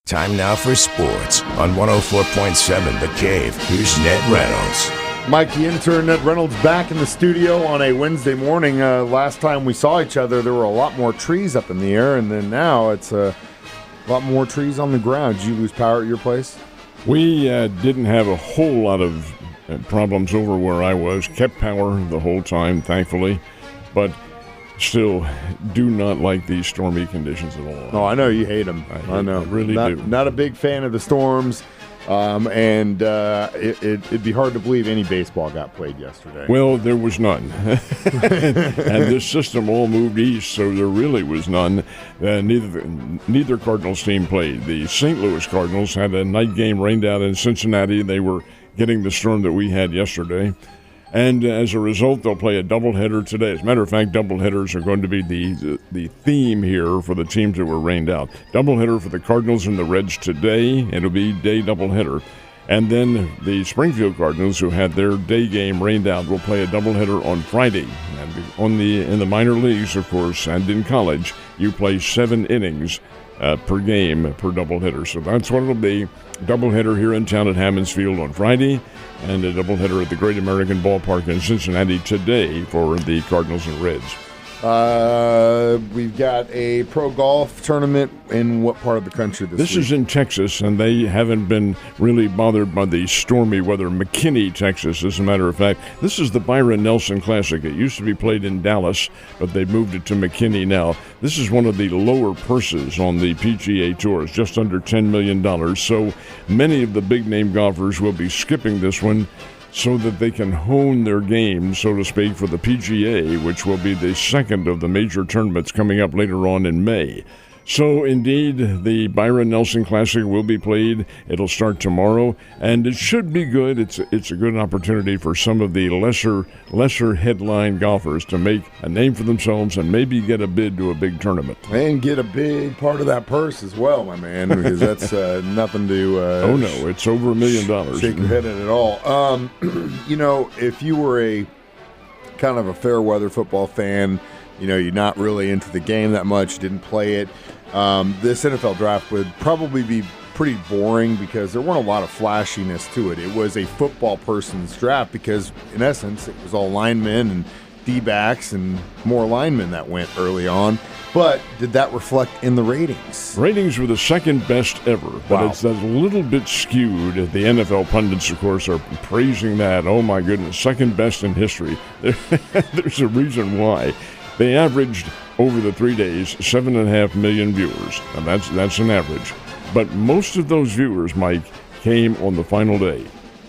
Time now for sports on 104.7 The Cave. Here's Ned Reynolds. Mike, the intern, Ned Reynolds, back in the studio on a Wednesday morning. Last time we saw each other, there were a lot more trees up in the air, and then now it's a lot more trees on the ground. Did you lose power at your place? We didn't have a whole lot of problems over where I was. Kept power the whole time, thankfully, but still do not like these stormy conditions at all. Oh, I know you hate them. I know. I really do. Not a big fan of the storms, and it'd be hard to believe any baseball got played yesterday. Well, there was none. And this system all moved east, so there really was none. Neither Cardinals team played. The St. Louis Cardinals had a night game rained out in Cincinnati. They were getting the storm that we had yesterday. And as a result, they'll play a doubleheader today. As a matter of fact, doubleheaders are going to be the theme here for the teams that were rained out. Doubleheader for the Cardinals and the Reds today. It'll be day doubleheader. And then the Springfield Cardinals, who had their day game rained out, will play a doubleheader on Friday. And in the minor leagues, of course, and in college, you play 7 innings per game per doubleheader. So that's what it'll be. Doubleheader here in town at Hammons Field on Friday, and a doubleheader at the Great American Ballpark in Cincinnati today for the Cardinals and Reds. We've got a pro golf tournament in what part of the country this week? This is in Texas, and they haven't been really bothered by the stormy weather. McKinney, Texas, as a matter of fact. This is the Byron Nelson Classic. It used to be played in Dallas, but they moved it to McKinney now. This is one of the lower purses on the PGA Tour. It's just under $10 million, so many of the big-name golfers will be skipping this one so that they can hone their game, so to speak, for the PGA, which will be the second of the major tournaments coming up later on in May. So, indeed, the Byron Nelson Classic will be played. It'll start tomorrow, and it should be good. It's a good opportunity for some of the lesser headline golfers to make a name for themselves and maybe get a bid to a big tournament. And get a big part of that purse as well, my man, because that's nothing to... oh, no, it's over $1 million. Shake your head at it all. You know, if you were a kind of a fair weather football fan, you know, you're not really into the game that much, didn't play it, this NFL draft would probably be pretty boring because there weren't a lot of flashiness to it. It was a football person's draft because, in essence, it was all linemen and D-backs and more linemen that went early on. But did that reflect in the ratings? Ratings were the second best ever, but It's a little bit skewed. The NFL pundits, of course, are praising that. Oh, my goodness, second best in history. There's a reason why. They averaged, over the 3 days, 7.5 million viewers. And that's an average. But most of those viewers, Mike, came on the final day,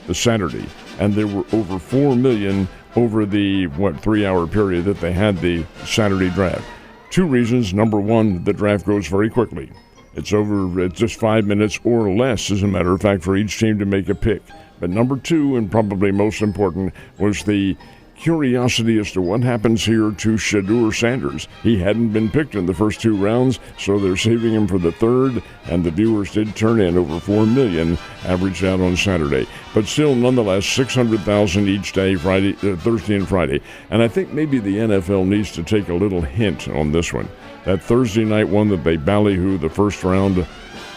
the Saturday. And there were over 4 million over the, 3-hour period that they had the Saturday draft. 2 reasons. Number one, the draft goes very quickly. It's over just 5 minutes or less, as a matter of fact, for each team to make a pick. But number 2, and probably most important, was the curiosity as to what happens here to Shedeur Sanders. He hadn't been picked in the first 2 rounds, so they're saving him for the third, and the viewers did turn in over 4 million, averaged out on Saturday. But still, nonetheless, 600,000 each day, Thursday and Friday. And I think maybe the NFL needs to take a little hint on this one. That Thursday night one that they ballyhoo the first round,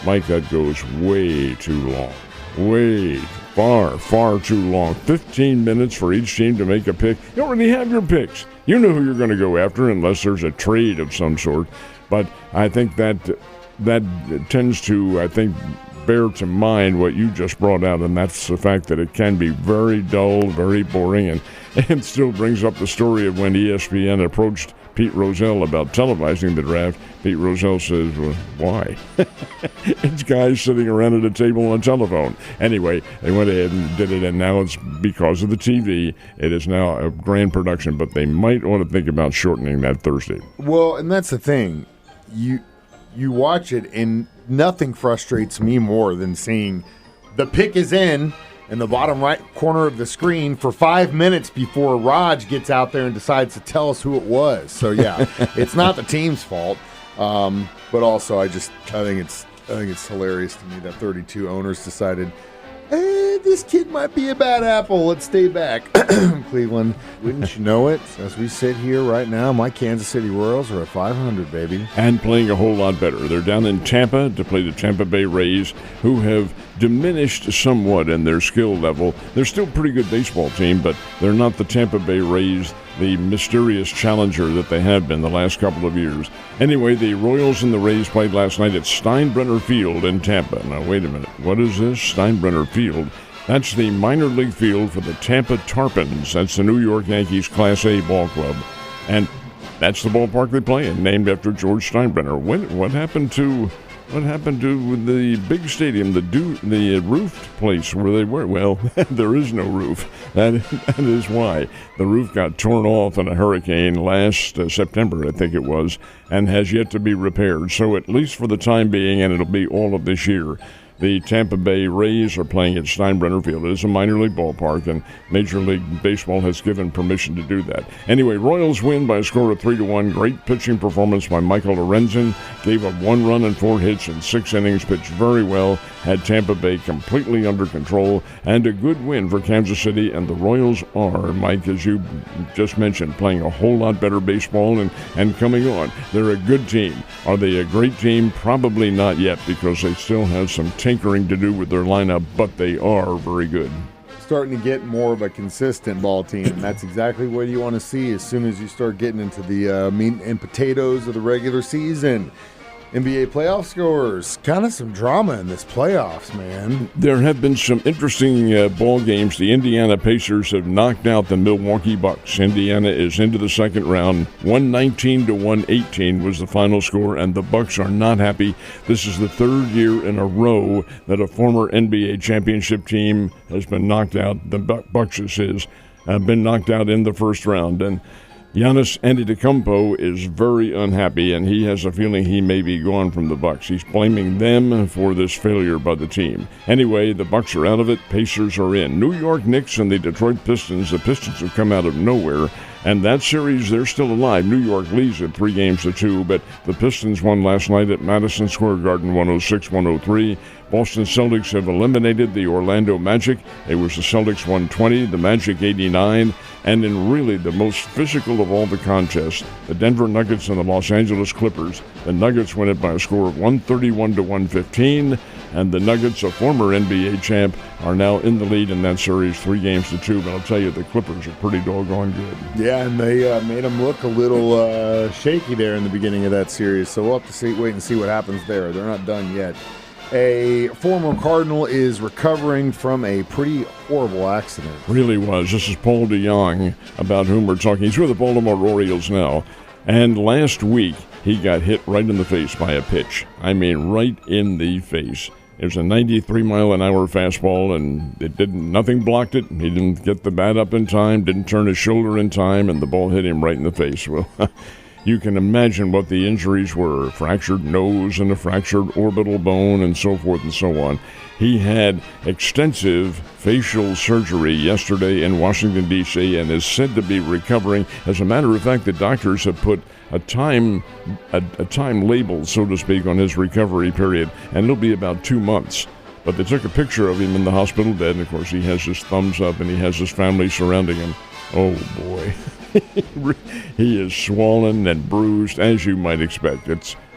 Mike, that goes way too long. Way far too long. 15 minutes for each team to make a pick. You already have your picks. You know who you're going to go after unless there's a trade of some sort. But I think that tends to, bear to mind what you just brought out, and that's the fact that it can be very dull, very boring, and it still brings up the story of when ESPN approached Pete Rozelle about televising the draft. Pete Rozelle says, well, why? It's guys sitting around at a table on a telephone. Anyway, they went ahead and did it, and now it's because of the TV. It is now a grand production, but they might want to think about shortening that Thursday. Well, and that's the thing. You watch it, and nothing frustrates me more than seeing the pick is in the bottom right corner of the screen for 5 minutes before Raj gets out there and decides to tell us who it was. So, yeah, it's not the team's fault. But also, I think it's hilarious to me that 32 owners decided, this kid might be a bad apple. Let's stay back. Cleveland, wouldn't you know it? As we sit here right now, my Kansas City Royals are at 500, baby. And playing a whole lot better. They're down in Tampa to play the Tampa Bay Rays, who have diminished somewhat in their skill level. They're still a pretty good baseball team, but they're not the Tampa Bay Rays, the mysterious challenger that they have been the last couple of years. Anyway, the Royals and the Rays played last night at Steinbrenner Field in Tampa. Now, wait a minute. What is this? Steinbrenner Field. That's the minor league field for the Tampa Tarpons. That's the New York Yankees Class A ball club. And that's the ballpark they play in, named after George Steinbrenner. What happened to the big stadium, the roofed place where they were? Well, there is no roof. That is why. The roof got torn off in a hurricane last September, I think it was, and has yet to be repaired. So at least for the time being, and it'll be all of this year, the Tampa Bay Rays are playing at Steinbrenner Field. It is a minor league ballpark, and Major League Baseball has given permission to do that. Anyway, Royals win by a score of 3-1. Great pitching performance by Michael Lorenzen. Gave up 1 run and 4 hits in 6 innings, pitched very well, had Tampa Bay completely under control, and a good win for Kansas City. And the Royals are, Mike, as you just mentioned, playing a whole lot better baseball and coming on. They're a good team. Are they a great team? Probably not yet, because they still have some tinkering to do with their lineup, but they are very good. Starting to get more of a consistent ball team. That's exactly what you want to see as soon as you start getting into the meat and potatoes of the regular season. NBA playoff scores. Kind of some drama in this playoffs, man. There have been some interesting ball games. The Indiana Pacers have knocked out the Milwaukee Bucks. Indiana is into the second round. 119-118 was the final score, and the Bucks are not happy. This is the third year in a row that a former NBA championship team has been knocked out. The Bucks have been knocked out in the first round, and Giannis Antetokounmpo is very unhappy, and he has a feeling he may be gone from the Bucks. He's blaming them for this failure by the team. Anyway, the Bucks are out of it. Pacers are in. New York Knicks and the Detroit Pistons. The Pistons have come out of nowhere, and that series, they're still alive. New York leads at 3-2, but the Pistons won last night at Madison Square Garden 106-103. Boston Celtics have eliminated the Orlando Magic. It was the Celtics 120, the Magic 89, and in really the most physical of all the contests, the Denver Nuggets and the Los Angeles Clippers. The Nuggets win it by a score of 131-115, and the Nuggets, a former NBA champ, are now in the lead in that series 3-2. But I'll tell you, the Clippers are pretty doggone good. Yeah, and they made them look a little shaky there in the beginning of that series. So we'll have to wait and see what happens there. They're not done yet. A former Cardinal is recovering from a pretty horrible accident. Really was. This is Paul DeJong, about whom we're talking. He's with the Baltimore Orioles now. And last week, he got hit right in the face by a pitch. I mean, right in the face. It was a 93-mile-an-hour fastball, and nothing blocked it. He didn't get the bat up in time, didn't turn his shoulder in time, and the ball hit him right in the face. Well, you can imagine what the injuries were: fractured nose and a fractured orbital bone and so forth and so on. He had extensive facial surgery yesterday in Washington, D.C., and is said to be recovering. As a matter of fact, the doctors have put a time label, so to speak, on his recovery period, and it'll be about 2 months. But they took a picture of him in the hospital bed, and of course he has his thumbs up, and he has his family surrounding him. Oh, boy. He is swollen and bruised, as you might expect.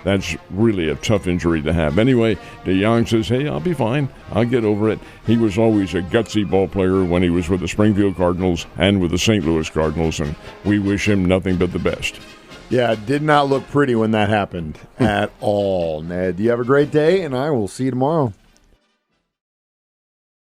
That's really a tough injury to have. Anyway, DeJong says, hey, I'll be fine. I'll get over it. He was always a gutsy ball player when he was with the Springfield Cardinals and with the St. Louis Cardinals, and we wish him nothing but the best. Yeah, it did not look pretty when that happened at all, Ned. You have a great day, and I will see you tomorrow.